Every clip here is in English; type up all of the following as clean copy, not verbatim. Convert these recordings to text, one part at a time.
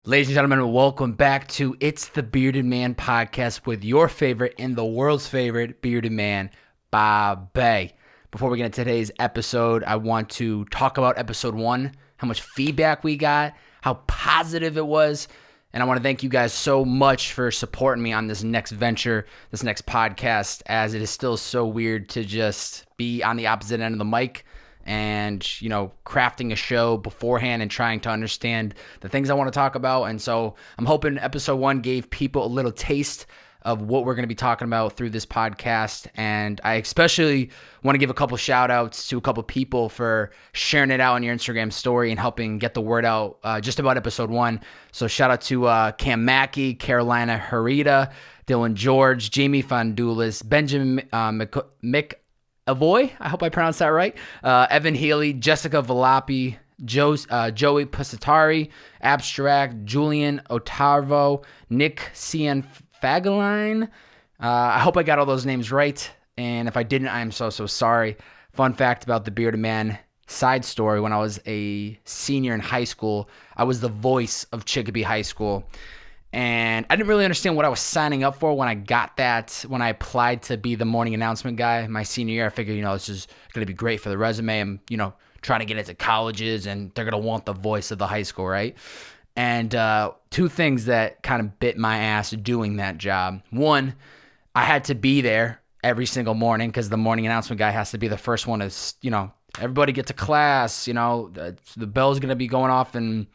Ladies and gentlemen, welcome back to It's the Bearded Man podcast with your favorite and the world's favorite bearded man, Bobbbaaaay. Before we get into today's episode, I want to talk about episode 1, how much feedback we got, how positive it was, and I want to thank you guys so much for supporting me on this next venture, this next podcast, as it is still so weird to just be on the opposite end of the mic and, crafting a show beforehand and trying to understand the things I want to talk about. And so I'm hoping episode 1 gave people a little taste of what we're going to be talking about through this podcast. And I especially want to give a couple shout outs to a couple people for sharing it out on your Instagram story and helping get the word out just about episode 1. So shout out to Cam Mackey, Carolina Harita, Dylan George, Jamie Fondulis, Benjamin Avoy, I hope I pronounced that right. Evan Healy, Jessica Valapi, Joey Pusatari, Abstract, Julian Otarvo, Nick Cianfagaline. I hope I got all those names right. And if I didn't, I am so sorry. Fun fact about the Bearded Man side story. When I was a senior in high school, I was the voice of Chicopee High School. And I didn't really understand what I was signing up for when I got that, when I applied to be the morning announcement guy my senior year. I figured, this is going to be great for the resume. I'm, trying to get into colleges and they're going to want the voice of the high school, right? And two things that kind of bit my ass doing that job. One, I had to be there every single morning because the morning announcement guy has to be the first one to, everybody get to class, the bell's going to be going off in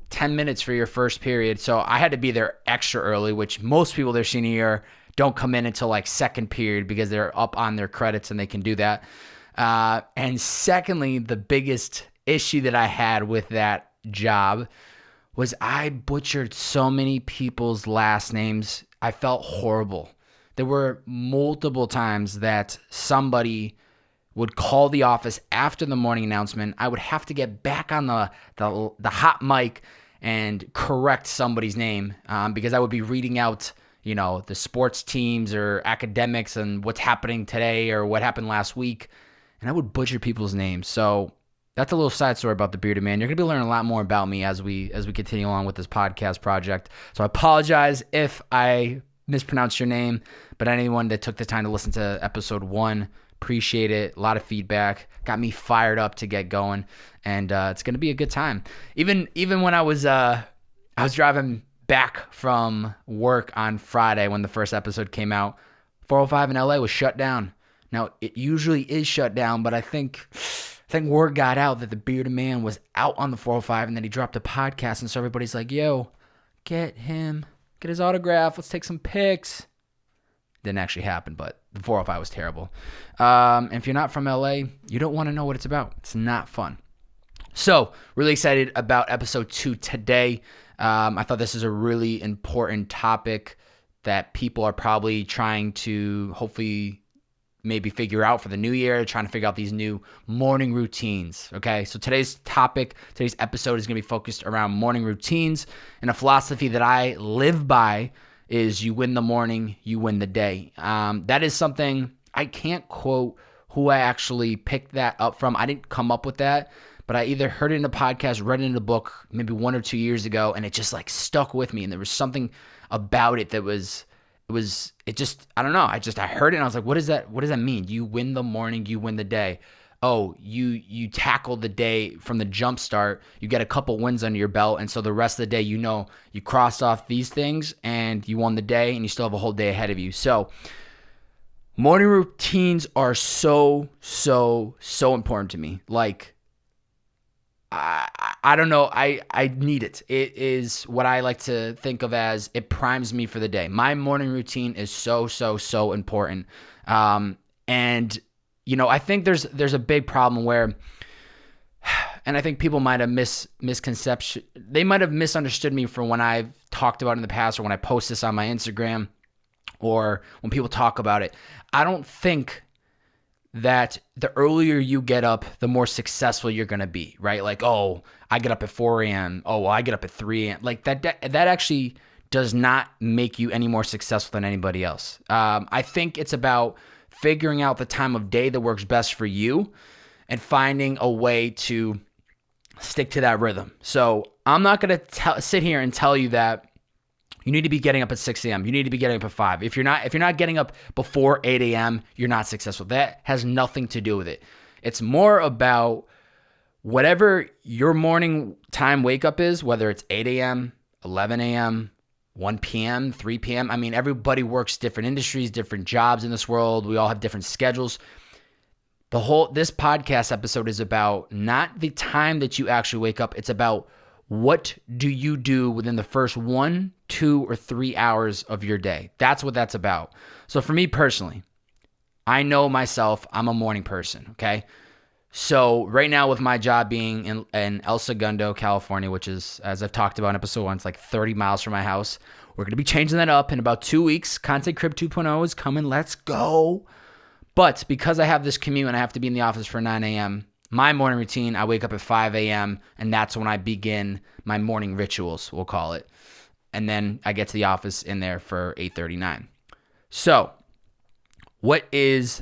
10 minutes for your first period. So I had to be there extra early, which most people their senior year don't come in until like second period because they're up on their credits and they can do that. And secondly, the biggest issue that I had with that job was I butchered so many people's last names. I felt horrible. There were multiple times that somebody would call the office after the morning announcement. I would have to get back on the hot mic and correct somebody's name because I would be reading out, the sports teams or academics and what's happening today or what happened last week, and I would butcher people's names. So that's a little side story about the Bearded Man. You're going to be learning a lot more about me as we continue along with this podcast project. So I apologize if I mispronounced your name, but anyone that took the time to listen to episode 1, appreciate it. A lot of feedback got me fired up to get going, and it's going to be a good time. Even when I was driving back from work on Friday when the first episode came out, 405 in LA was shut down. Now it usually is shut down, but I think word got out that the Bearded Man was out on the 405, and then he dropped a podcast, and so everybody's like, "Yo, get his autograph. Let's take some pics." Didn't actually happen, but the 405 was terrible. And if you're not from LA, you don't want to know what it's about. It's not fun. So, really excited about episode 2 today. I thought this is a really important topic that people are probably trying to hopefully maybe figure out for the new year, trying to figure out these new morning routines, okay? So today's episode is going to be focused around morning routines, and a philosophy that I live by is you win the morning, you win the day. That is something I can't quote who I actually picked that up from. I didn't come up with that, but I either heard it in a podcast, read it in a book maybe 1 or 2 years ago, and it just like stuck with me. And there was something about it that I don't know. I heard it and I was like, what does that mean? You win the morning, you win the day. Oh, you tackle the day from the jump start, you get a couple wins under your belt, and so the rest of the day, you cross off these things, and you won the day, and you still have a whole day ahead of you. So morning routines are so important to me. Like, I don't know, I need it. It is what I like to think of as it primes me for the day. My morning routine is so important. And I think there's a big problem where, and I think people might have misconception. They might have misunderstood me from when I've talked about it in the past, or when I post this on my Instagram, or when people talk about it. I don't think that the earlier you get up, the more successful you're going to be, right? Like, oh, I get up at 4 a.m. Oh, well, I get up at 3 a.m. Like that actually does not make you any more successful than anybody else. I think it's about figuring out the time of day that works best for you and finding a way to stick to that rhythm. So I'm not going to sit here and tell you that you need to be getting up at 6 a.m. You need to be getting up at 5. If you're not getting up before 8 a.m., you're not successful. That has nothing to do with it. It's more about whatever your morning time wake up is, whether it's 8 a.m., 11 a.m., 1 p.m., 3 p.m. I mean, everybody works different industries, different jobs in this world. We all have different schedules. This podcast episode is about not the time that you actually wake up. It's about what do you do within the first 1, 2, or 3 hours of your day. That's what that's about. So for me personally, I know myself, I'm a morning person, okay? So right now with my job being in El Segundo, California, which is, as I've talked about in episode 1, it's like 30 miles from my house. We're going to be changing that up in about 2 weeks. Content Crib 2.0 is coming. Let's go. But because I have this commute and I have to be in the office for 9 a.m., my morning routine, I wake up at 5 a.m., and that's when I begin my morning rituals, we'll call it. And then I get to the office in there for 8:39. So what is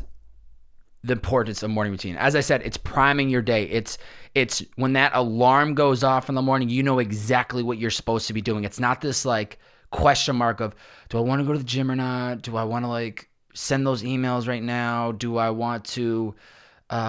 the importance of morning routine? As I said, it's priming your day. It's when that alarm goes off in the morning, you know exactly what you're supposed to be doing. It's not this like question mark of, do I want to go to the gym or not? Do I want to like send those emails right now? Do I want to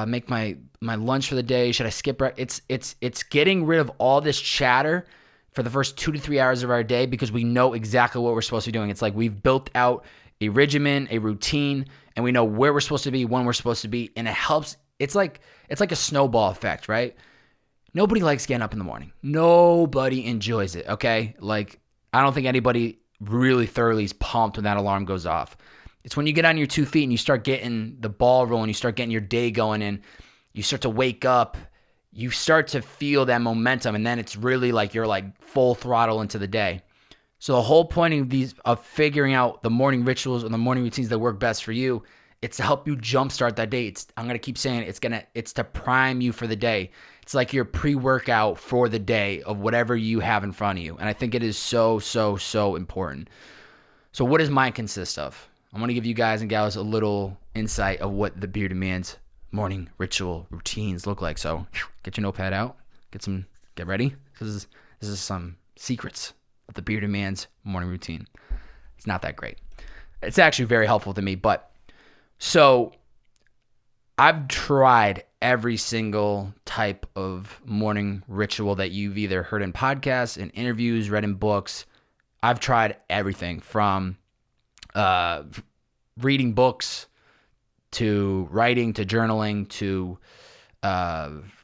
make my lunch for the day? Should I skip? It's getting rid of all this chatter for the first 2 to 3 hours of our day, because we know exactly what we're supposed to be doing. It's like we've built out a regimen, a routine, and we know where we're supposed to be, when we're supposed to be, and it helps. It's like a snowball effect, right? Nobody likes getting up in the morning. Nobody enjoys it, okay? Like, I don't think anybody really thoroughly is pumped when that alarm goes off. It's when you get on your 2 feet and you start getting the ball rolling, you start getting your day going, and you start to wake up, you start to feel that momentum, and then it's really like you're like full throttle into the day. So the whole point of figuring out the morning rituals and the morning routines that work best for you, it's to help you jumpstart that day. I'm going to keep saying it's to prime you for the day. It's like your pre-workout for the day of whatever you have in front of you. And I think it is so, so, so important. So what does mine consist of? I'm going to give you guys and gals a little insight of what the Bearded Man's morning ritual routines look like. So get your notepad out, get ready. This is some secrets of the Bearded Man's morning routine. It's not that great. It's actually very helpful to me, but so I've tried every single type of morning ritual that you've either heard in podcasts, in interviews, read in books. I've tried everything from reading books to writing to journaling to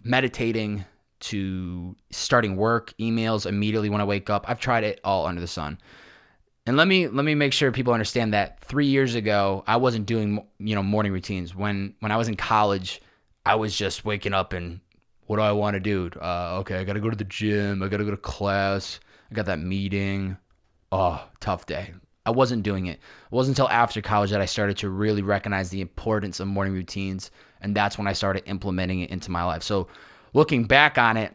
meditating to starting work, emails immediately when I wake up. I've tried it all under the sun. And let me make sure people understand that 3 years ago, I wasn't doing, morning routines. When I was in college, I was just waking up and what do I want to do? Okay, I got to go to the gym. I got to go to class. I got that meeting. Oh, tough day. I wasn't doing it. It wasn't until after college that I started to really recognize the importance of morning routines. And that's when I started implementing it into my life. So looking back on it,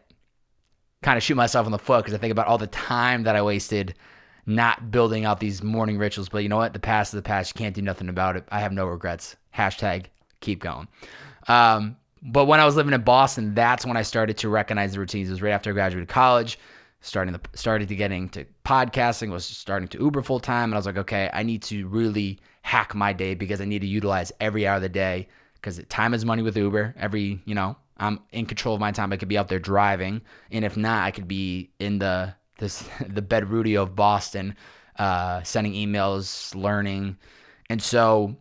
kind of shoot myself in the foot because I think about all the time that I wasted not building out these morning rituals. But you know what? The past is the past. You can't do nothing about it. I have no regrets. Hashtag keep going. But when I was living in Boston, that's when I started to recognize the routines. It was right after I graduated college. Started to get into podcasting, was starting to Uber full time. And I was like, okay, I need to really hack my day because I need to utilize every hour of the day because time is money with Uber. I'm in control of my time. I could be out there driving. And if not, I could be in the bed Rudy of Boston, sending emails, learning. And so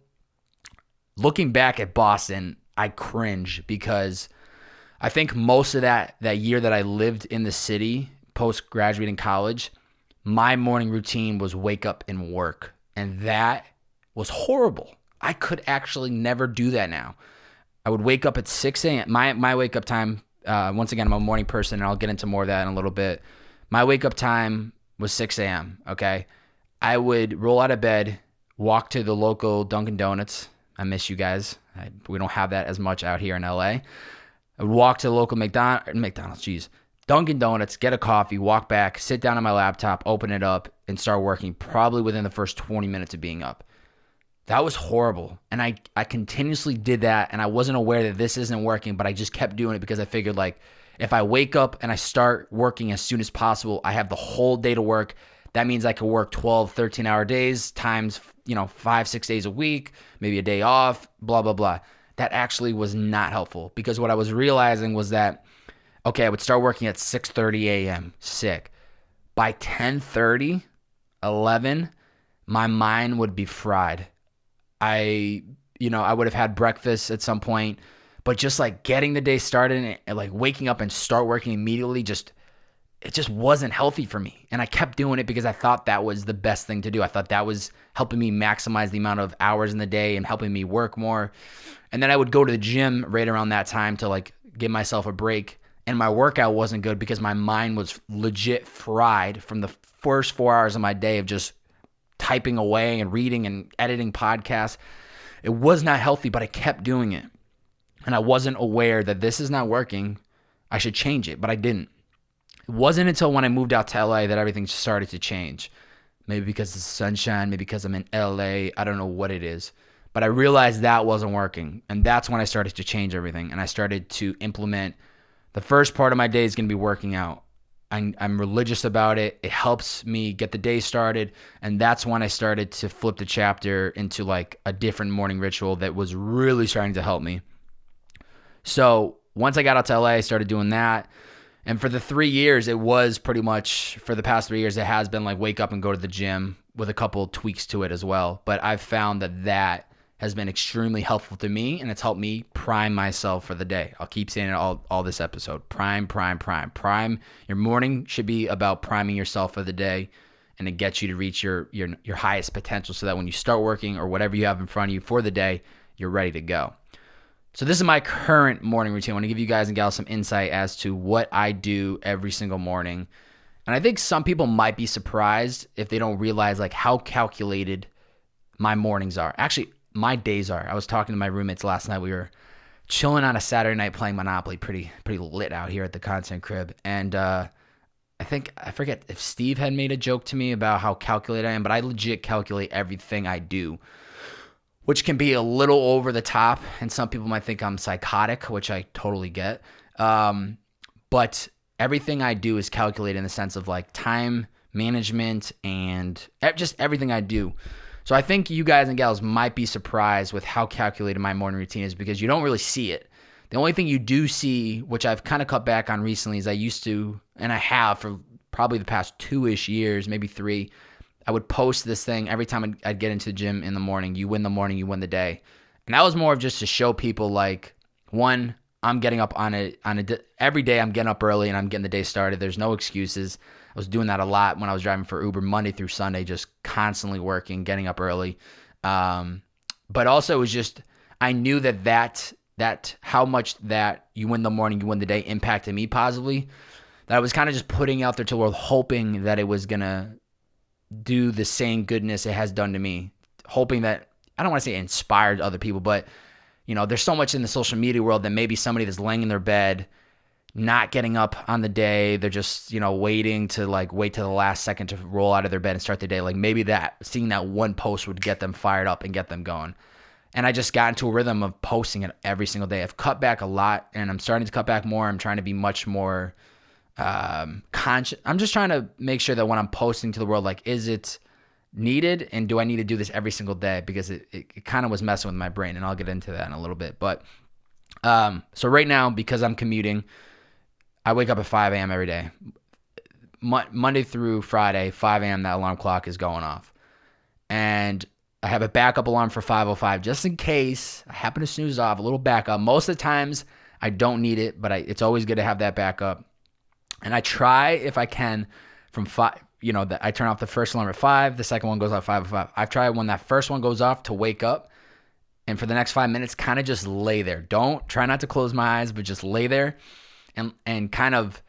looking back at Boston, I cringe because I think most of that year that I lived in the city, post-graduating college, my morning routine was wake up and work. And that was horrible. I could actually never do that now. I would wake up at 6 a.m. My wake up time, once again, I'm a morning person, and I'll get into more of that in a little bit. My wake up time was 6 a.m., okay? I would roll out of bed, walk to the local Dunkin' Donuts. I miss you guys. We don't have that as much out here in LA. I would walk to the local Dunkin' Donuts, get a coffee, walk back, sit down on my laptop, open it up, and start working probably within the first 20 minutes of being up. That was horrible. And I continuously did that, and I wasn't aware that this isn't working, but I just kept doing it because I figured, like, If I wake up and I start working as soon as possible, I have the whole day to work. That means I could work 12, 13-hour days times, 5, 6 days a week, maybe a day off, blah, blah, blah. That actually was not helpful because what I was realizing was that, okay, I would start working at 6:30 a.m., sick. By 10:30, 11, my mind would be fried. I would have had breakfast at some point, but just like getting the day started and like waking up and start working immediately, it just wasn't healthy for me. And I kept doing it because I thought that was the best thing to do. I thought that was helping me maximize the amount of hours in the day and helping me work more. And then I would go to the gym right around that time to like give myself a break. And my workout wasn't good because my mind was legit fried from the first 4 hours of my day of just typing away and reading and editing podcasts. It was not healthy, but I kept doing it. And I wasn't aware that this is not working. I should change it, but I didn't. It wasn't until when I moved out to LA that everything started to change. Maybe because of the sunshine, maybe because I'm in LA. I don't know what it is. But I realized that wasn't working. And that's when I started to change everything. And I started to implement the first part of my day is going to be working out. I'm religious about it. It helps me get the day started. And that's when I started to flip the chapter into like a different morning ritual that was really starting to help me. So once I got out to LA, I started doing that. And for the 3 years, it was pretty much, for the past 3 years, it has been like wake up and go to the gym with a couple tweaks to it as well. But I've found that has been extremely helpful to me, and it's helped me prime myself for the day. I'll keep saying it all this episode. Prime. Your morning should be about priming yourself for the day, and it gets you to reach your highest potential so that when you start working or whatever you have in front of you for the day, you're ready to go. So this is my current morning routine. I want to give you guys and gals some insight as to what I do every single morning. And I think some people might be surprised if they don't realize like how calculated my mornings are. Actually, my days are. I was talking to my roommates last night. We were chilling on a Saturday night playing Monopoly, pretty lit out here at the content crib. And I forget if Steve had made a joke to me about how calculated I am, but I legit calculate everything I do, which can be a little over the top. And some people might think I'm psychotic, which I totally get. But everything I do is calculated in the sense of like time management and just everything I do. So I think you guys and gals might be surprised with how calculated my morning routine is because you don't really see it. The only thing you do see, which I've kind of cut back on recently, is I used to, and I have for probably the past 2-ish years, maybe 3, I would post this thing every time I'd get into the gym in the morning. You win the morning, you win the day. And that was more of just to show people like, one, I'm getting up every day I'm getting up early and I'm getting the day started. There's no excuses. I was doing that a lot when I was driving for Uber Monday through Sunday, just constantly working, getting up early. But also it was just, I knew that how much that you win the morning, you win the day impacted me positively, that I was kind of just putting out there to the world, hoping that it was going to do the same goodness it has done to me. Hoping that, I don't want to say inspired other people, but there's so much in the social media world that maybe somebody that's laying in their bed, not getting up on the day, they're just, waiting to wait till the last second to roll out of their bed and start the day. Like maybe seeing that one post would get them fired up and get them going. And I just got into a rhythm of posting it every single day. I've cut back a lot and I'm starting to cut back more. I'm trying to be much more conscious. I'm just trying to make sure that when I'm posting to the world, like, is it needed and do I need to do this every single day? Because it kind of was messing with my brain, and I'll get into that in a little bit. But so right now, because I'm commuting, I wake up at 5 a.m. every day. Monday through Friday, 5 a.m. that alarm clock is going off. And I have a backup alarm for 5:05 just in case I happen to snooze off, a little backup. Most of the times I don't need it, but it's always good to have that backup. And I try, if I can, from 5, I turn off the first alarm at 5, the second one goes off 5:05. I've tried when that first one goes off to wake up, and for the next 5 minutes, kind of just lay there. Try not to close my eyes, but just lay there and kind of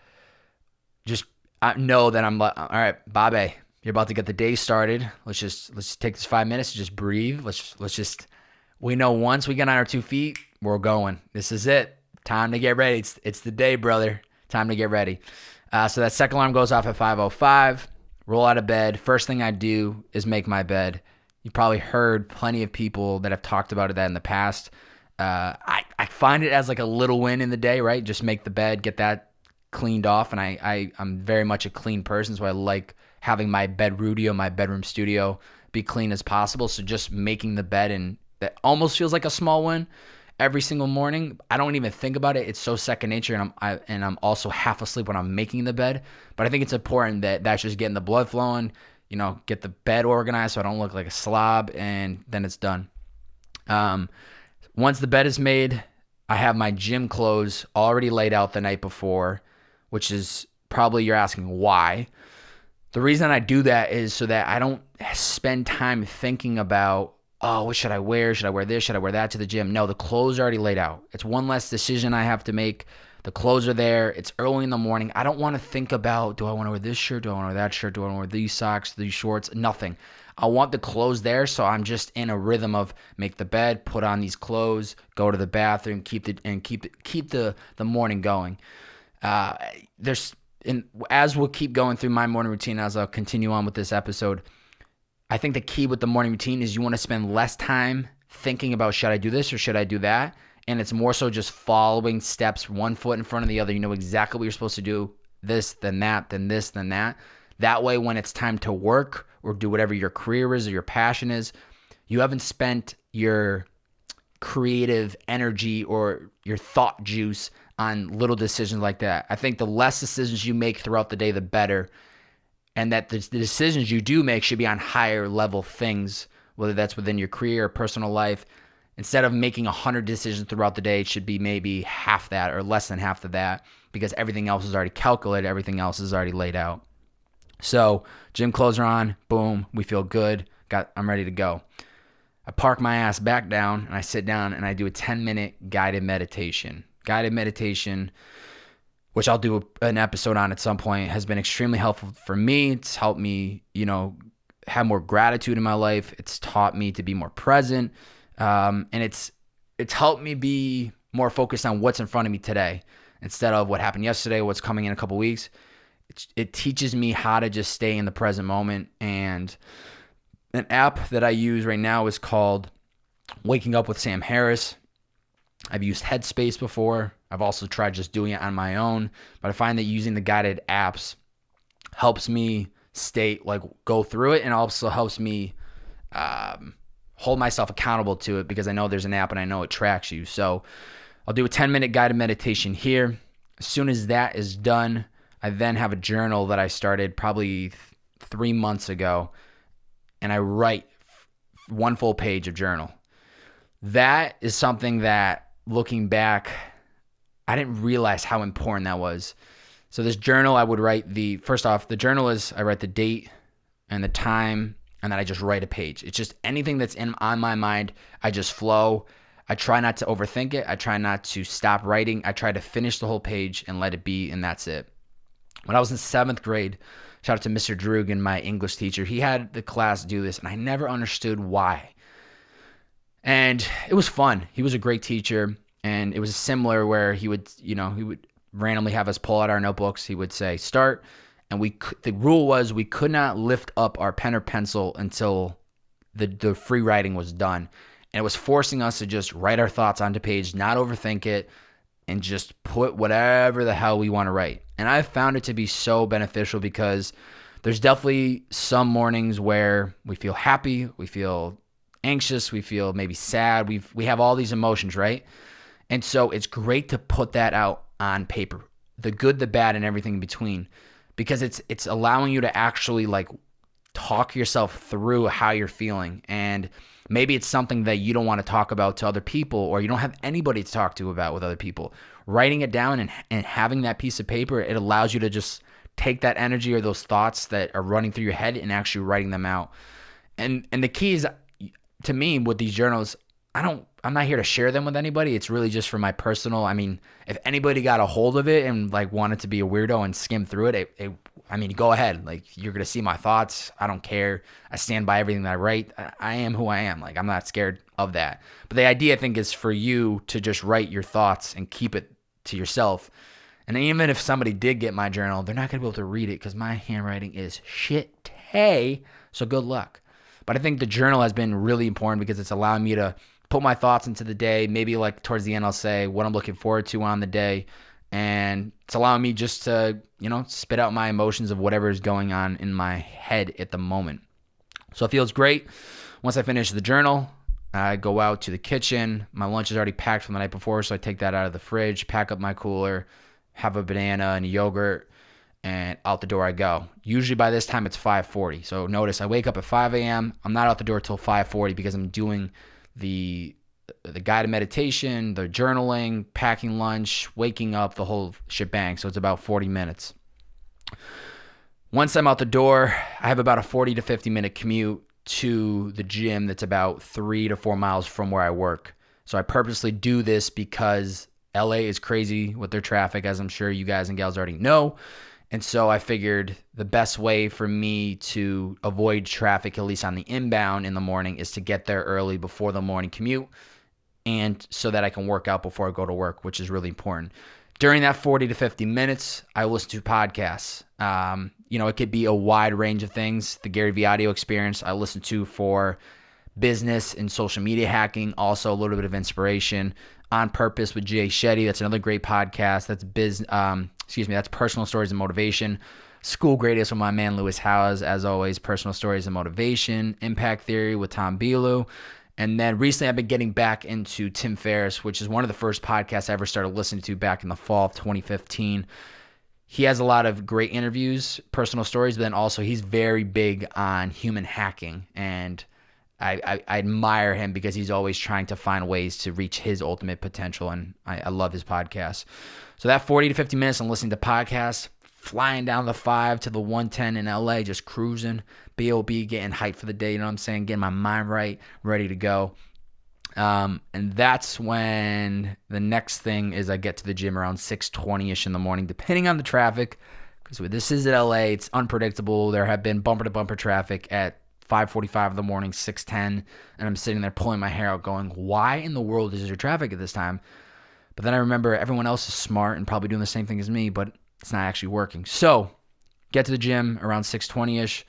just know that I'm like, all right, Bobbbaaaay, you're about to get the day started. Let's just take this 5 minutes to just breathe. We know once we get on our 2 feet, we're going. This is it. Time to get ready. It's the day, brother. Time to get ready. So that second alarm goes off at 5:05. Roll out of bed. First thing I do is make my bed. You probably heard plenty of people that have talked about that in the past. I find it as like a little win in the day, right? Just make the bed, get that cleaned off, and I'm very much a clean person, so I like having my bedroom studio, be clean as possible. So just making the bed, and that almost feels like a small win every single morning. I don't even think about it. It's so second nature, and I'm also half asleep when I'm making the bed. But I think it's important that that's just getting the blood flowing, get the bed organized so I don't look like a slob, and then it's done. Once the bed is made, I have my gym clothes already laid out the night before, which is probably you're asking why. The reason I do that is so that I don't spend time thinking about, oh, what should I wear? Should I wear this? Should I wear that to the gym? No, the clothes are already laid out. It's one less decision I have to make. The clothes are there. It's early in the morning. I don't want to think about, do I want to wear this shirt? Do I want to wear that shirt? Do I want to wear these socks, these shorts? Nothing. I want the clothes there, so I'm just in a rhythm of make the bed, put on these clothes, go to the bathroom, keep the morning going. As we'll keep going through my morning routine, as I'll continue on with this episode, I think the key with the morning routine is you want to spend less time thinking about should I do this or should I do that, and it's more so just following steps, one foot in front of the other. You know exactly what you're supposed to do, this, then that, then this, then that. That way, when it's time to work or do whatever your career is or your passion is, you haven't spent your creative energy or your thought juice on little decisions like that. I think the less decisions you make throughout the day, the better. And that the decisions you do make should be on higher level things, whether that's within your career or personal life. Instead of making 100 decisions throughout the day, it should be maybe half that or less than half of that, because everything else is already calculated. Everything else is already laid out. So gym clothes are on. Boom. We feel good. I'm ready to go. I park my ass back down and I sit down and I do a 10-minute guided meditation. Guided meditation, which I'll do an episode on at some point, has been extremely helpful for me. It's helped me, have more gratitude in my life. It's taught me to be more present. And it's helped me be more focused on what's in front of me today instead of what happened yesterday, what's coming in a couple weeks. It teaches me how to just stay in the present moment. And an app that I use right now is called Waking Up with Sam Harris. I've used Headspace before. I've also tried just doing it on my own, but I find that using the guided apps helps me go through it, and also helps me hold myself accountable to it, because I know there's an app and I know it tracks you. So I'll do a 10-minute guided meditation here. As soon as that is done, I then have a journal that I started probably 3 months ago, and I write one full page of journal. That is something that, looking back, I didn't realize how important that was. So this journal, I would write the journal is, I write the date and the time, and then I just write a page. It's just anything that's on my mind, I just flow. I try not to overthink it. I try not to stop writing. I try to finish the whole page and let it be, and that's it. When I was in 7th grade, shout out to Mr. Drugan, my English teacher, he had the class do this, and I never understood why. And it was fun. He was a great teacher, and it was similar where he would randomly have us pull out our notebooks. He would say, start, and the rule was we could not lift up our pen or pencil until the free writing was done. And it was forcing us to just write our thoughts onto page, not overthink it, and just put whatever the hell we want to write. And I found it to be so beneficial, because there's definitely some mornings where we feel happy, we feel anxious, we feel maybe sad, we have all these emotions, right? And so it's great to put that out on paper, the good, the bad, and everything in between, because it's allowing you to actually talk yourself through how you're feeling. And maybe it's something that you don't want to talk about to other people, or you don't have anybody to talk to about with other people. Writing it down and having that piece of paper, it allows you to just take that energy or those thoughts that are running through your head and actually writing them out. And the key is, to me, with these journals, I'm not here to share them with anybody. It's really just for my personal, if anybody got a hold of it and wanted to be a weirdo and skim through it, go ahead. You're going to see my thoughts. I don't care. I stand by everything that I write. I am who I am. I'm not scared of that. But the idea, I think, is for you to just write your thoughts and keep it to yourself. And even if somebody did get my journal, they're not going to be able to read it because my handwriting is shit. Hey, so good luck. But I think the journal has been really important because it's allowing me to put my thoughts into the day. Maybe towards the end, I'll say what I'm looking forward to on the day. and it's allowing me just to, spit out my emotions of whatever is going on in my head at the moment. So it feels great. Once I finish the journal, I go out to the kitchen. My lunch is already packed from the night before, so I take that out of the fridge, pack up my cooler, have a banana and a yogurt, and out the door I go. Usually by this time it's 5:40. So notice I wake up at 5 a.m. I'm not out the door till 5:40 because I'm doing the guided meditation, the journaling, packing lunch, waking up, the whole shebang. So it's about 40 minutes. Once I'm out the door, I have about a 40 to 50 minute commute to the gym that's about 3 to 4 miles from where I work. So I purposely do this because LA is crazy with their traffic, as I'm sure you guys and gals already know. And so I figured the best way for me to avoid traffic, at least on the inbound in the morning, is to get there early before the morning commute, and so that I can work out before I go to work, which is really important. During that 40 to 50 minutes, I listen to podcasts. It could be a wide range of things. The Gary Vee audio experience I listen to for business and social media hacking, also a little bit of inspiration. On Purpose with Jay Shetty, that's another great podcast. That's Personal Stories and Motivation. School Greatest with my man Lewis Howes, as always, Personal Stories and Motivation. Impact Theory with Tom Bilu. And then recently I've been getting back into Tim Ferriss, which is one of the first podcasts I ever started listening to back in the fall of 2015. He has a lot of great interviews, personal stories, but then also he's very big on human hacking. And I admire him because he's always trying to find ways to reach his ultimate potential. And I love his podcast. So that 40 to 50 minutes, I'm listening to podcasts, flying down the 5 to the 110 in LA, just cruising, B.O.B., getting hyped for the day, you know what I'm saying? Getting my mind right, ready to go. And that's when the next thing is I get to the gym around 6:20-ish in the morning, depending on the traffic, because this is at LA, it's unpredictable. There have been bumper-to-bumper traffic at 5:45 in the morning, 6:10, and I'm sitting there pulling my hair out going, why in the world is there traffic at this time? But then I remember everyone else is smart and probably doing the same thing as me, but it's not actually working. So get to the gym around 6:20-ish.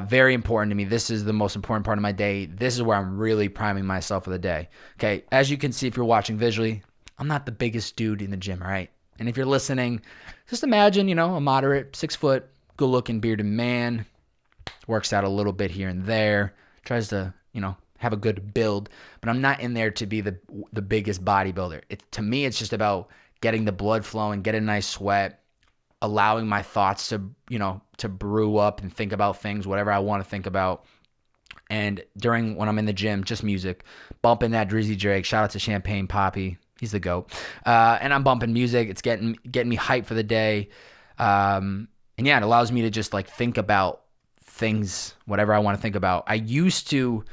Very important to me. This is the most important part of my day. This is where I'm really priming myself for the day. Okay, as you can see if you're watching visually, I'm not the biggest dude in the gym, all right? And if you're listening, just imagine, a moderate, 6 foot, good looking bearded man, works out a little bit here and there, tries to, have a good build, but I'm not in there to be the biggest bodybuilder. To me, it's just about getting the blood flowing, getting a nice sweat, allowing my thoughts to, to brew up and think about things, whatever I want to think about. And when I'm in the gym, just music, bumping that Drizzy Drake. Shout out to Champagne Poppy. He's the GOAT. And I'm bumping music. It's getting me hyped for the day. And yeah, it allows me to just think about things, whatever I want to think about. I used to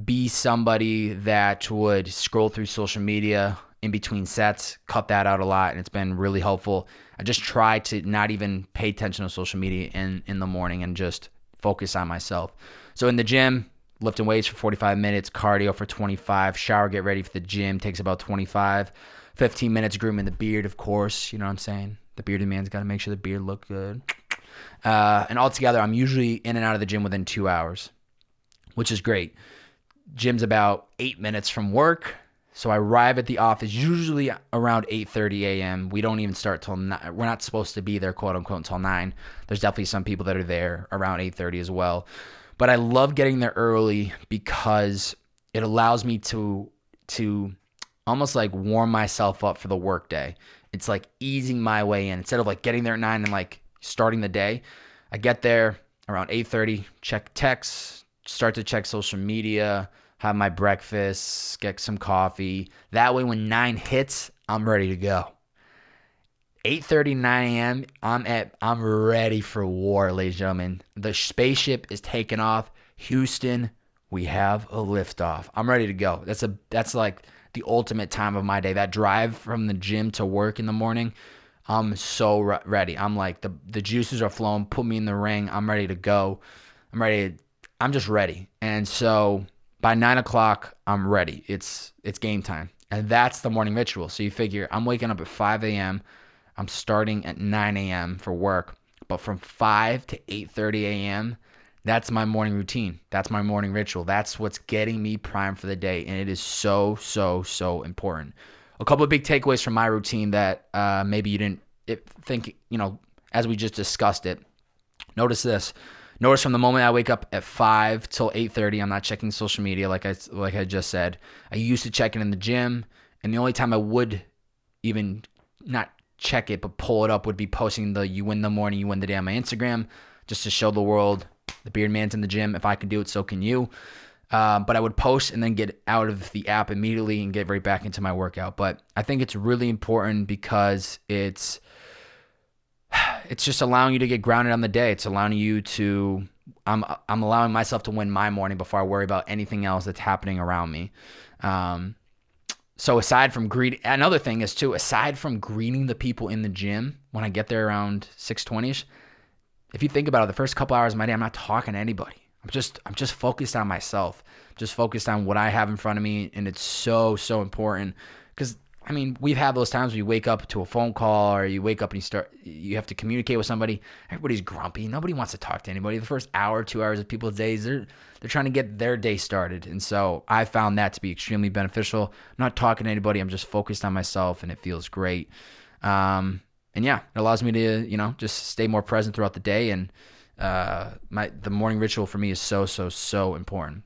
be somebody that would scroll through social media in between sets, cut that out a lot, and it's been really helpful. I just try to not even pay attention to social media in the morning and just focus on myself. So in the gym, lifting weights for 45 minutes, cardio for 25, shower, get ready for the gym, takes about 25, 15 minutes grooming the beard, of course, you know what I'm saying? The bearded man's got to make sure the beard look good. And altogether, I'm usually in and out of the gym within 2 hours, which is great. Gym's about 8 minutes from work. So I arrive at the office usually around 8:30 a.m. We don't even start till 9. We're not supposed to be there, quote unquote, until 9. There's definitely some people that are there around 8:30 as well. But I love getting there early because it allows me to almost warm myself up for the workday. It's easing my way in. Instead of getting there at 9 and starting the day, I get there around 8:30, check texts, start to check social media, have my breakfast, get some coffee. That way when 9 hits, I'm ready to go. 8:30, 9 a.m., I'm ready for war, ladies and gentlemen. The spaceship is taking off. Houston, we have a liftoff. I'm ready to go. That's the ultimate time of my day. That drive from the gym to work in the morning, I'm so ready. I'm the juices are flowing. Put me in the ring. I'm ready to go. I'm just ready. And so by 9 o'clock, I'm ready. It's game time. And that's the morning ritual. So you figure I'm waking up at 5 a.m. I'm starting at 9 a.m. for work. But from 5 to 8:30 a.m., that's my morning routine. That's my morning ritual. That's what's getting me primed for the day. And it is so, so, so important. a couple of big takeaways from my routine that maybe you didn't think, as we just discussed it. Notice this. Notice from the moment I wake up at 5 till 8:30, I'm not checking social media like I just said. I used to check it in the gym, and the only time I would even not check it but pull it up would be posting the "You win the morning, you win the day" on my Instagram, just to show the world the beard man's in the gym. If I can do it, so can you. But I would post and then get out of the app immediately and get right back into my workout. But I think it's really important because it's just allowing you to get grounded on the day. It's allowing you to, I'm allowing myself to win my morning before I worry about anything else that's happening around me. So aside from another thing is too, aside from greeting the people in the gym when I get there around 6:20ish, if you think about it, the first couple hours of my day, I'm not talking to anybody. I'm just focused on myself, just focused on what I have in front of me. And it's so, so important because we've had those times where you wake up to a phone call or you wake up and you have to communicate with somebody. Everybody's grumpy. Nobody wants to talk to anybody. The first hour, 2 hours of people's days, they're trying to get their day started. And so I found that to be extremely beneficial. I'm not talking to anybody. I'm just focused on myself and it feels great. And yeah, it allows me to, just stay more present throughout the day. And the morning ritual for me is so, so, so important.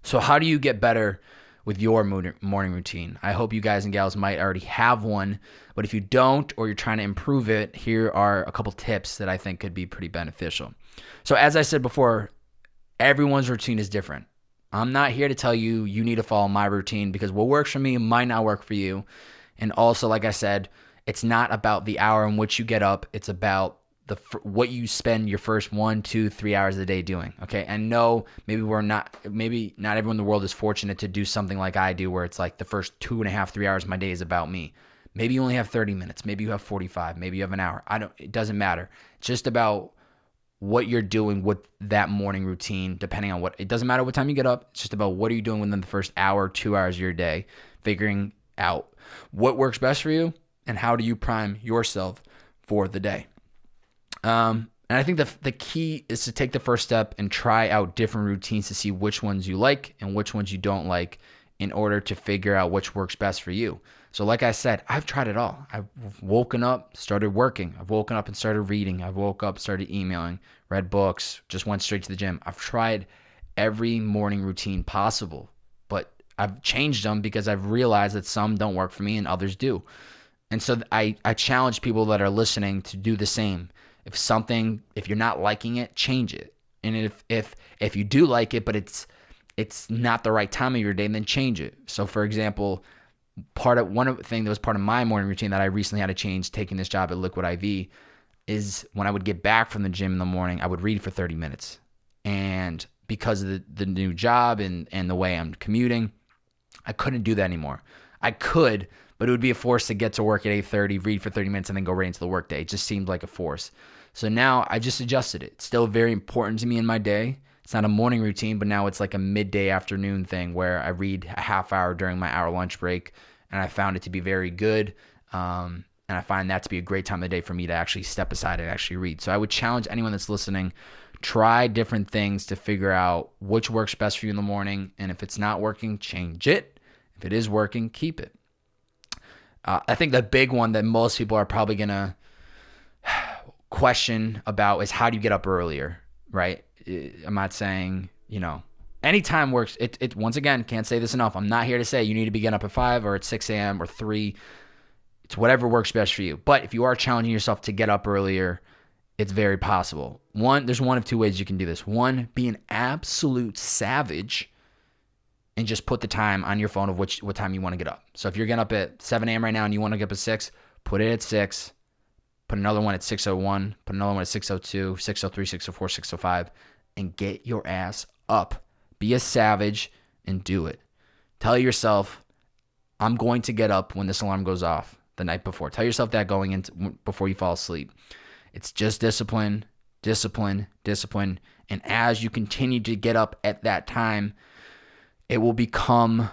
So how do you get better with your morning routine? I hope you guys and gals might already have one, but if you don't or you're trying to improve it, here are a couple tips that I think could be pretty beneficial. So as I said before, everyone's routine is different. I'm not here to tell you you need to follow my routine because what works for me might not work for you. And also, like I said, it's not about the hour in which you get up. It's about what you spend your first 1, 2, 3 hours of the day doing. Okay. And no, maybe not everyone in the world is fortunate to do something like I do, where it's like the first 2.5, 3 hours of my day is about me. Maybe you only have 30 minutes. Maybe you have 45. Maybe you have an hour. It doesn't matter. It's just about what you're doing with that morning routine, depending on it doesn't matter what time you get up. It's just about what are you doing within the first hour, 2 hours of your day, figuring out what works best for you and how do you prime yourself for the day. And I think the key is to take the first step and try out different routines to see which ones you like and which ones you don't like in order to figure out which works best for you. So like I said, I've tried it all. I've woken up, started working. I've woken up and started reading. I've woke up, started emailing, read books, just went straight to the gym. I've tried every morning routine possible, but I've changed them because I've realized that some don't work for me and others do. And so I challenge people that are listening to do the same. If you're not liking it, change it. And if you do like it, but it's not the right time of your day, then change it. So for example, one thing that was part of my morning routine that I recently had to change, taking this job at Liquid IV, is when I would get back from the gym in the morning, I would read for 30 minutes. And because of the new job and the way I'm commuting, I couldn't do that anymore. I could, but it would be a force to get to work at 8:30, read for 30 minutes, and then go right into the workday. It just seemed like a force. So now I just adjusted it. It's still very important to me in my day. It's not a morning routine, but now it's like a midday afternoon thing where I read a half hour during my hour lunch break, and I found it to be very good. And I find that to be a great time of the day for me to actually step aside and actually read. So I would challenge anyone that's listening, try different things to figure out which works best for you in the morning. And if it's not working, change it. If it is working, keep it. I think the big one that most people are probably going to question about is how do you get up earlier, right? I'm not saying, anytime works. It once again, can't say this enough. I'm not here to say you need to be getting up at 5 or at 6 a.m. or 3. It's whatever works best for you. But if you are challenging yourself to get up earlier, it's very possible. There's one of two ways you can do this. One, be an absolute savage and just put the time on your phone of what time you want to get up. So if you're getting up at 7 a.m. right now and you want to get up at 6, put it at 6. Put another one at 6:01. Put another one at 6:02, 6:03, 6:04, 6:05, and get your ass up. Be a savage and do it. Tell yourself, I'm going to get up when this alarm goes off the night before. Tell yourself that going into before you fall asleep. It's just discipline, discipline, discipline. And as you continue to get up at that time, it will become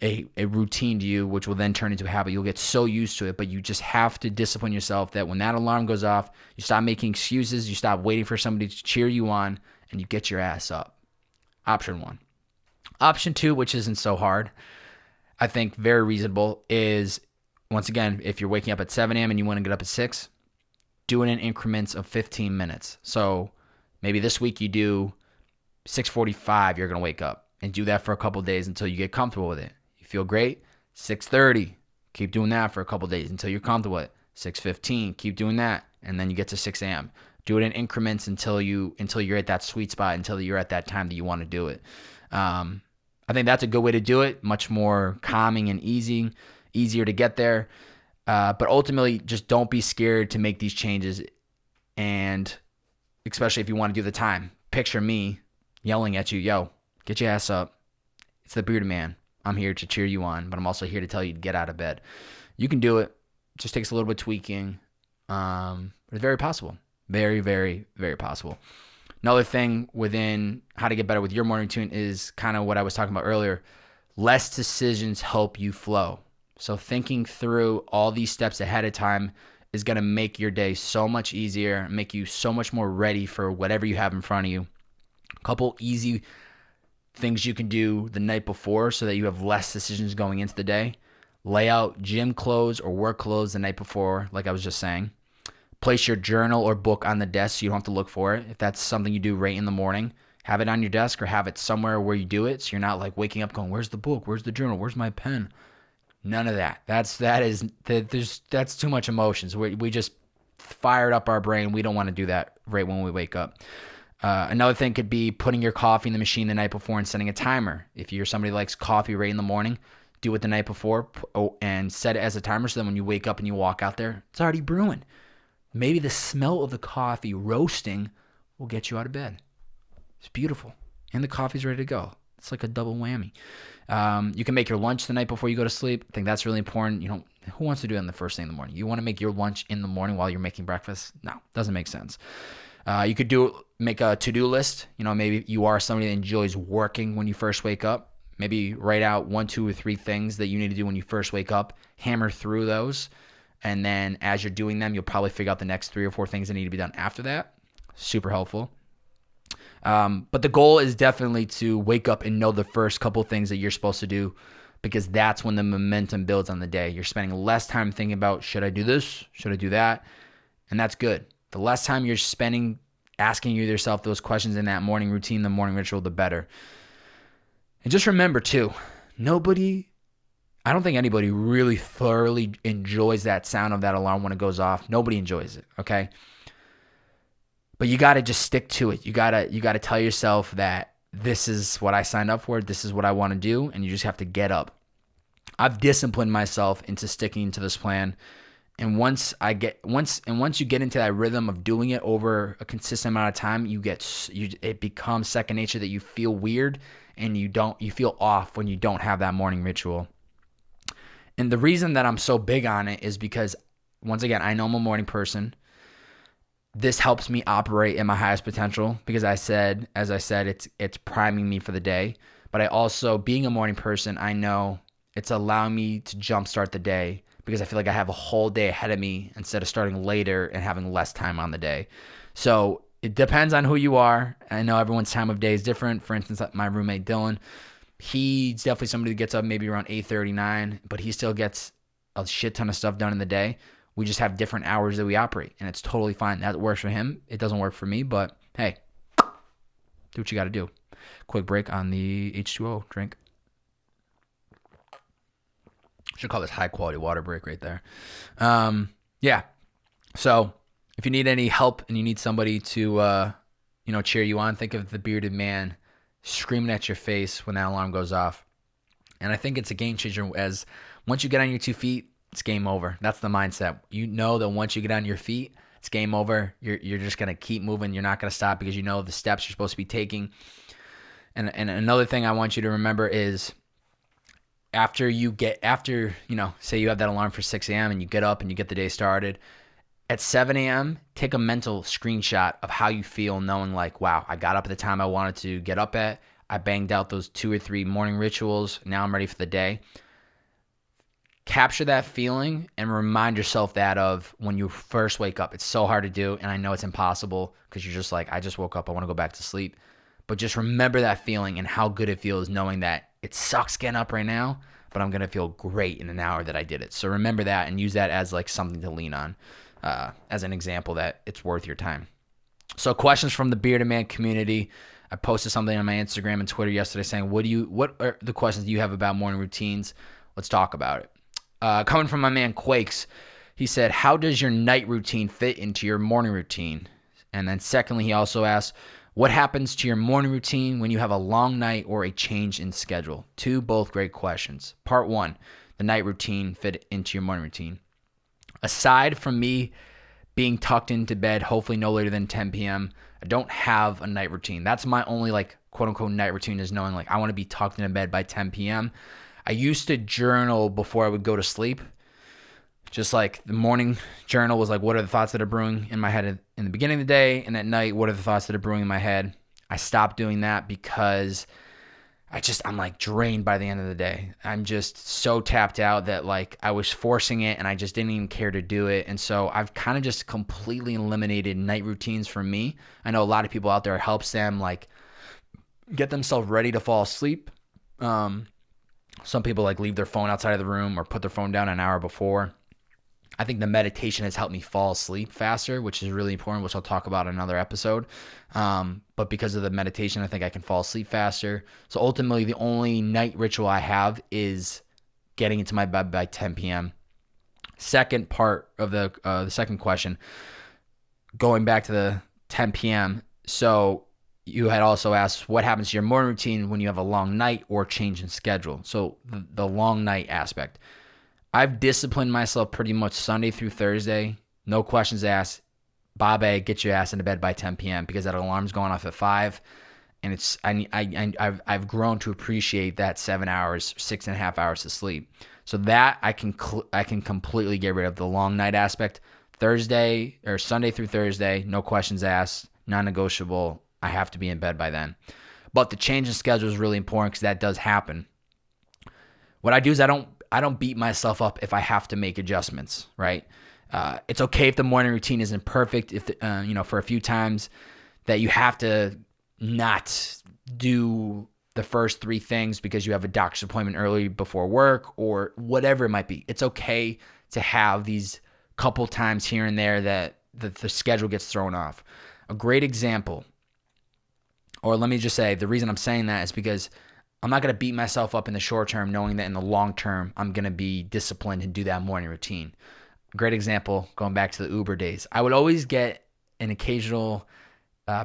a routine to you, which will then turn into a habit. You'll get so used to it, but you just have to discipline yourself that when that alarm goes off, you stop making excuses, you stop waiting for somebody to cheer you on, and you get your ass up. Option 1. Option 2, which isn't so hard. I think very reasonable is, once again, if you're waking up at 7 a.m. and you want to get up at 6, do it in increments of 15 minutes. So maybe this week you do 6:45, you're going to wake up, and do that for a couple of days until you get comfortable with it. You feel great? 6:30. Keep doing that for a couple of days until you're comfortable with it. 6:15. Keep doing that, and then you get to 6 a.m. Do it in increments until you're at that sweet spot, until you're at that time that you want to do it. I think that's a good way to do it. Much more calming and easier to get there. But ultimately, just don't be scared to make these changes, and especially if you want to do the time. Picture me yelling at you, yo, get your ass up. It's the Bearded Man. I'm here to cheer you on, but I'm also here to tell you to get out of bed. You can do it. It just takes a little bit of tweaking. But it's very possible. Very, very, very possible. Another thing within how to get better with your morning routine is kind of what I was talking about earlier. Less decisions help you flow. So thinking through all these steps ahead of time is going to make your day so much easier, make you so much more ready for whatever you have in front of you. A couple easy things you can do the night before so that you have less decisions going into the day. Lay out gym clothes or work clothes the night before, like I was just saying. Place your journal or book on the desk so you don't have to look for it. If that's something you do right in the morning, have it on your desk or have it somewhere where you do it so you're not like waking up going, where's the book? Where's the journal? Where's my pen? None of that. That's too much emotions. We just fired up our brain. We don't want to do that right when we wake up. Another thing could be putting your coffee in the machine the night before and setting a timer. If you're somebody who likes coffee right in the morning, do it the night before and set it as a timer so that when you wake up and you walk out there, it's already brewing. Maybe the smell of the coffee roasting will get you out of bed. It's beautiful. And the coffee's ready to go. It's like a double whammy. You can make your lunch the night before you go to sleep. I think that's really important. Who wants to do it on the first thing in the morning? You want to make your lunch in the morning while you're making breakfast? No, doesn't make sense. You could make a to-do list. Maybe you are somebody that enjoys working when you first wake up. Maybe write out 1, 2, or 3 things that you need to do when you first wake up. Hammer through those. And then as you're doing them, you'll probably figure out the next 3 or 4 things that need to be done after that. Super helpful. But the goal is definitely to wake up and know the first couple things that you're supposed to do, because that's when the momentum builds on the day. You're spending less time thinking about, should I do this? Should I do that? And that's good. The less time you're spending asking yourself those questions in that morning routine, the morning ritual, the better. And just remember too, I don't think anybody really thoroughly enjoys that sound of that alarm when it goes off. Nobody enjoys it, okay? But you got to just stick to it. You got to tell yourself that this is what I signed up for, this is what I want to do, and you just have to get up. I've disciplined myself into sticking to this plan. And once you get into that rhythm of doing it over a consistent amount of time, it becomes second nature that you feel weird and you feel off when you don't have that morning ritual. And the reason that I'm so big on it is because, once again, I know I'm a morning person. This helps me operate at my highest potential because as I said, it's priming me for the day. But I also, being a morning person, I know it's allowing me to jumpstart the day because I feel like I have a whole day ahead of me instead of starting later and having less time on the day. So it depends on who you are. I know everyone's time of day is different. For instance, my roommate Dylan, he's definitely somebody who gets up maybe around 8:39, but he still gets a shit ton of stuff done in the day. We just have different hours that we operate, and it's totally fine. That works for him. It doesn't work for me, but hey, do what you got to do. Quick break on the H2O drink. Should call this high quality water break right there. Yeah. So if you need any help and you need somebody to, cheer you on, think of the Bearded Man screaming at your face when that alarm goes off. And I think it's a game changer, as once you get on your 2 feet, it's game over. That's the mindset. You know that once you get on your feet, it's game over. You're just going to keep moving. You're not going to stop because you know the steps you're supposed to be taking. And another thing I want you to remember is after say you have that alarm for 6 a.m. and you get up and you get the day started, at 7 a.m., take a mental screenshot of how you feel, knowing like, wow, I got up at the time I wanted to get up at. I banged out those 2 or 3 morning rituals. Now I'm ready for the day. Capture that feeling and remind yourself that of when you first wake up. It's so hard to do, and I know it's impossible because you're just like, I just woke up, I want to go back to sleep. But just remember that feeling and how good it feels knowing that it sucks getting up right now, but I'm going to feel great in an hour that I did it. So remember that and use that as like something to lean on as an example that it's worth your time. So questions from the Bearded Man community. I posted something on my Instagram and Twitter yesterday saying, what are the questions you have about morning routines? Let's talk about it. Coming from my man Quakes, he said, how does your night routine fit into your morning routine? And then secondly, he also asked, what happens to your morning routine when you have a long night or a change in schedule? Both great questions. Part 1, the night routine fit into your morning routine. Aside from me being tucked into bed, hopefully no later than 10 p.m., I don't have a night routine. That's my only like quote unquote night routine, is knowing like I want to be tucked into bed by 10 p.m. I used to journal before I would go to sleep. Just like the morning journal was like, what are the thoughts that are brewing in my head in the beginning of the day? And at night, what are the thoughts that are brewing in my head? I stopped doing that because I'm like drained by the end of the day. I'm just so tapped out that like I was forcing it and I just didn't even care to do it. And so I've kind of just completely eliminated night routines for me. I know a lot of people out there, it helps them like get themselves ready to fall asleep. Some people like leave their phone outside of the room or put their phone down an hour before. I think the meditation has helped me fall asleep faster, which is really important, which I'll talk about in another episode. But because of the meditation, I think I can fall asleep faster. So ultimately, the only night ritual I have is getting into my bed by 10 p.m. Second part of the second question, going back to the 10 p.m. So you had also asked, what happens to your morning routine when you have a long night or change in schedule? So the long night aspect. I've disciplined myself pretty much Sunday through Thursday. No questions asked. Bobbbaaaay, get your ass into bed by 10 p.m. because that alarm's going off at 5. And I've grown to appreciate that 7 hours, 6.5 hours to sleep. So that I can completely get rid of the long night aspect. Thursday or Sunday through Thursday, no questions asked, non-negotiable. I have to be in bed by then. But the change in schedule is really important because that does happen. What I do is I don't beat myself up if I have to make adjustments, right? It's okay if the morning routine isn't perfect. If for a few times that you have to not do the first 3 things because you have a doctor's appointment early before work or whatever it might be. It's okay to have these couple times here and there that the schedule gets thrown off. A great example, or let me just say, the reason I'm saying that is because I'm not going to beat myself up in the short term knowing that in the long term, I'm going to be disciplined and do that morning routine. A great example, going back to the Uber days. I would always get an occasional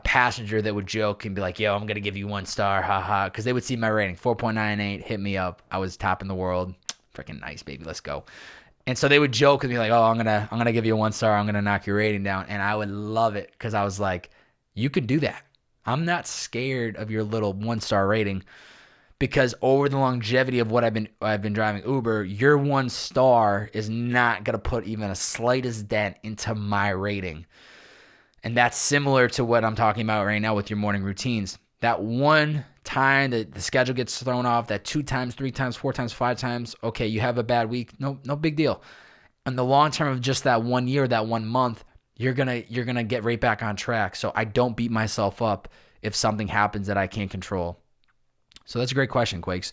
passenger that would joke and be like, yo, I'm going to give you 1 star, haha, because they would see my rating, 4.98, hit me up. I was top in the world. Freaking nice, baby, let's go. And so they would joke and be like, oh, I'm gonna give you a 1 star. I'm going to knock your rating down. And I would love it because I was like, you could do that. I'm not scared of your little 1 star rating. Because over the longevity of what I've been driving Uber, your 1 star is not going to put even a slightest dent into my rating. And that's similar to what I'm talking about right now with your morning routines. That one time that the schedule gets thrown off, that 2 times, 3 times, 4 times, 5 times, okay, you have a bad week, no big deal. In the long term of just that 1 year, that 1 month, you're gonna get right back on track. So I don't beat myself up if something happens that I can't control. So that's a great question, Quakes.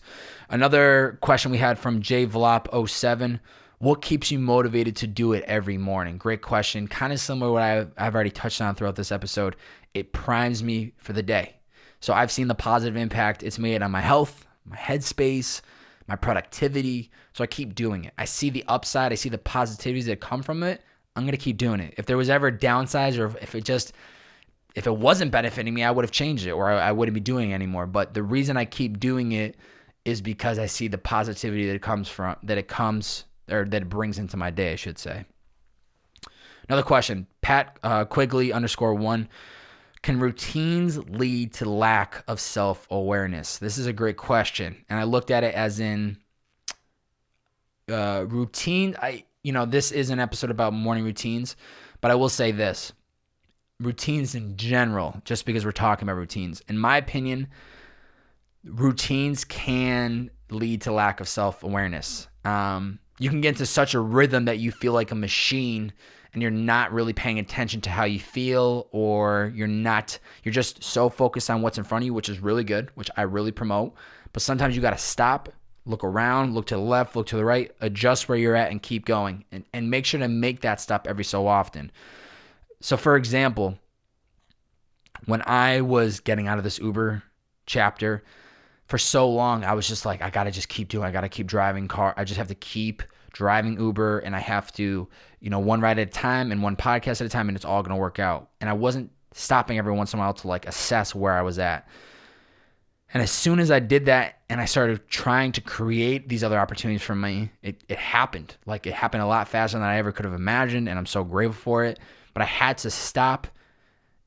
Another question we had from JVlop07. What keeps you motivated to do it every morning? Great question. Kind of similar to what I've already touched on throughout this episode. It primes me for the day. So I've seen the positive impact it's made on my health, my headspace, my productivity. So I keep doing it. I see the upside. I see the positivities that come from it. I'm going to keep doing it. If there was ever downsides or if it wasn't benefiting me, I would have changed it or I wouldn't be doing it anymore. But the reason I keep doing it is because I see the positivity that it brings into my day, I should say. Another question, Pat Quigley _1. Can routines lead to lack of self-awareness? This is a great question. And I looked at it as in routine. This is an episode about morning routines, but I will say this. Routines in general, just because we're talking about routines. In my opinion, routines can lead to lack of self-awareness. You can get into such a rhythm that you feel like a machine and you're not really paying attention to how you feel, or you're just so focused on what's in front of you, which is really good, which I really promote. But sometimes you got to stop, look around, look to the left, look to the right, adjust where you're at, and keep going. And make sure to make that stop every so often. So, for example, when I was getting out of this Uber chapter, for so long, I was just like, I got to just keep doing, I got to keep driving car. I just have to keep driving Uber, and I have to, one ride at a time and one podcast at a time, and it's all going to work out. And I wasn't stopping every once in a while to like assess where I was at. And as soon as I did that and I started trying to create these other opportunities for me, it happened. Like, it happened a lot faster than I ever could have imagined, and I'm so grateful for it. But I had to stop,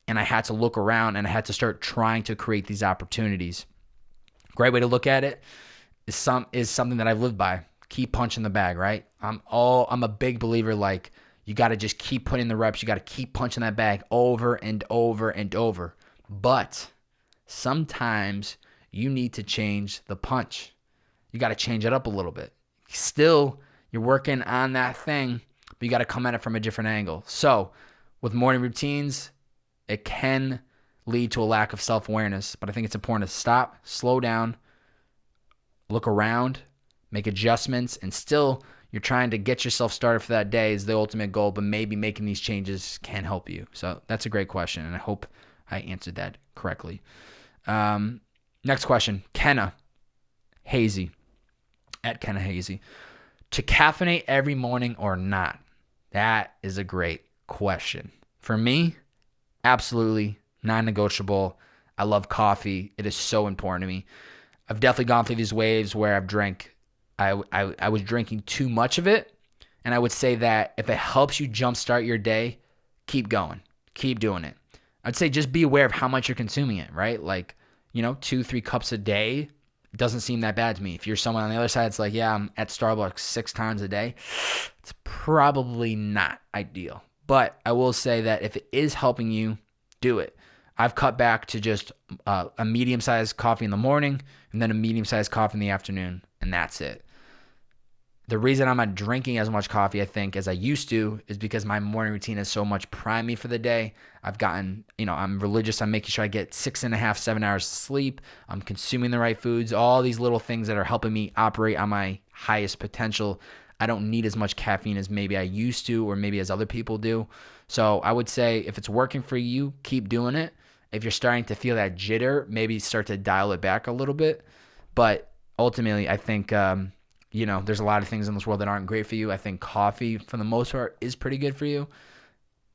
and I had to look around, and I had to start trying to create these opportunities. Great way to look at it is something that I've lived by. Keep punching the bag, right? I'm a big believer, like, you got to just keep putting the reps. You got to keep punching that bag over and over and over. But sometimes you need to change the punch. You got to change it up a little bit. Still, you're working on that thing, but you got to come at it from a different angle. So with morning routines, it can lead to a lack of self-awareness, but I think it's important to stop, slow down, look around, make adjustments, and still you're trying to get yourself started for that day is the ultimate goal, but maybe making these changes can help you. So that's a great question, and I hope I answered that correctly. Next question, Kenna Hazy, at Kenna Hazy. To caffeinate every morning or not? That is a great question. For me, absolutely non-negotiable. I love coffee. It is so important to me. I've definitely gone through these waves where I was drinking too much of it, and I would say that if it helps you jumpstart your day, keep going. Keep doing it. I'd say just be aware of how much you're consuming it, right? Like, 2-3 cups a day doesn't seem that bad to me. If you're someone on the other side, it's like, yeah, I'm at Starbucks 6 times a day. It's probably not ideal. But I will say that if it is helping you, do it. I've cut back to just a medium-sized coffee in the morning and then a medium-sized coffee in the afternoon, and that's it. The reason I'm not drinking as much coffee, I think, as I used to is because my morning routine is so much prime me for the day. I've gotten, I'm religious. I'm making sure I get 6.5, 7 hours of sleep. I'm consuming the right foods, all these little things that are helping me operate on my highest potential. I don't need as much caffeine as maybe I used to or maybe as other people do. So I would say if it's working for you, keep doing it. If you're starting to feel that jitter, maybe start to dial it back a little bit. But ultimately, I think, there's a lot of things in this world that aren't great for you. I think coffee, for the most part, is pretty good for you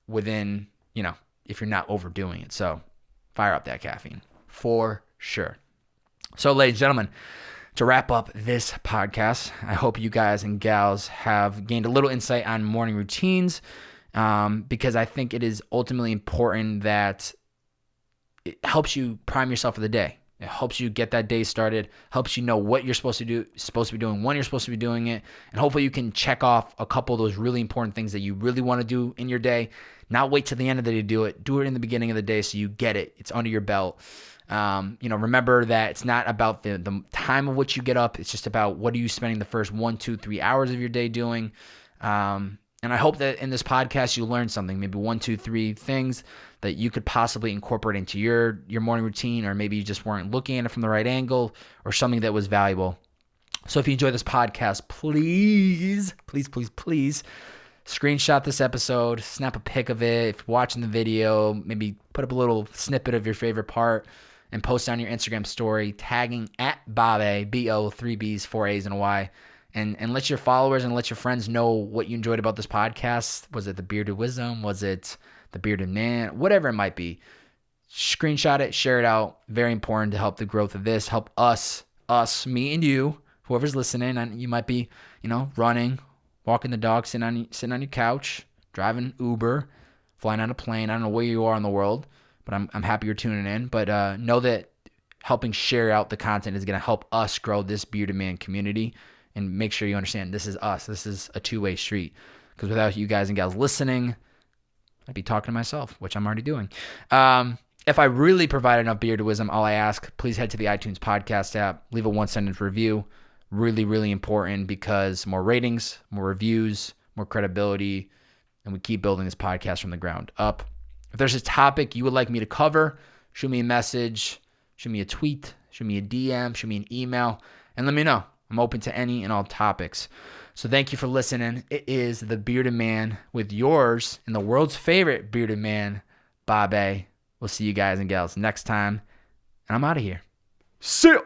within, if you're not overdoing it. So fire up that caffeine for sure. So, ladies and gentlemen, to wrap up this podcast, I hope you guys and gals have gained a little insight on morning routines, because I think it is ultimately important that it helps you prime yourself for the day. It helps you get that day started, helps you know what you're supposed to be doing, when you're supposed to be doing it, and hopefully you can check off a couple of those really important things that you really want to do in your day. Not wait till the end of the day to do it. Do it in the beginning of the day so you get it. It's under your belt. Remember that it's not about the time of which you get up. It's just about what are you spending the first 1, 2, 3 hours of your day doing. And I hope that in this podcast you learned something, maybe 1, 2, 3 things that you could possibly incorporate into your morning routine, or maybe you just weren't looking at it from the right angle, or something that was valuable. So if you enjoy this podcast, please screenshot this episode, snap a pic of it. If you're watching the video, maybe put up a little snippet of your favorite part and post on your Instagram story, tagging at Bobbbaaaay, B-O, 3 B's, 4 A's, and a Y. And let your followers and let your friends know what you enjoyed about this podcast. Was it the bearded wisdom? Was it the bearded man? Whatever it might be. Screenshot it, share it out. Very important to help the growth of this. Help us, me and you, whoever's listening. And you might be, running, walking the dog, sitting on your couch, driving Uber, flying on a plane. I don't know where you are in the world, but I'm happy you're tuning in. But know that helping share out the content is going to help us grow this bearded man community. And make sure you understand this is us. This is a two-way street. Because without you guys and gals listening, I'd be talking to myself, which I'm already doing. If I really provide enough bearded wisdom, all I ask, please head to the iTunes podcast app. Leave a 1-sentence review. Really, really important, because more ratings, more reviews, more credibility, and we keep building this podcast from the ground up. If there's a topic you would like me to cover, shoot me a message, shoot me a tweet, shoot me a DM, shoot me an email, and let me know. I'm open to any and all topics. So thank you for listening. It is the Bearded Man with yours and the world's favorite bearded man, Bobbbaaaay. We'll see you guys and gals next time. And I'm out of here. See ya.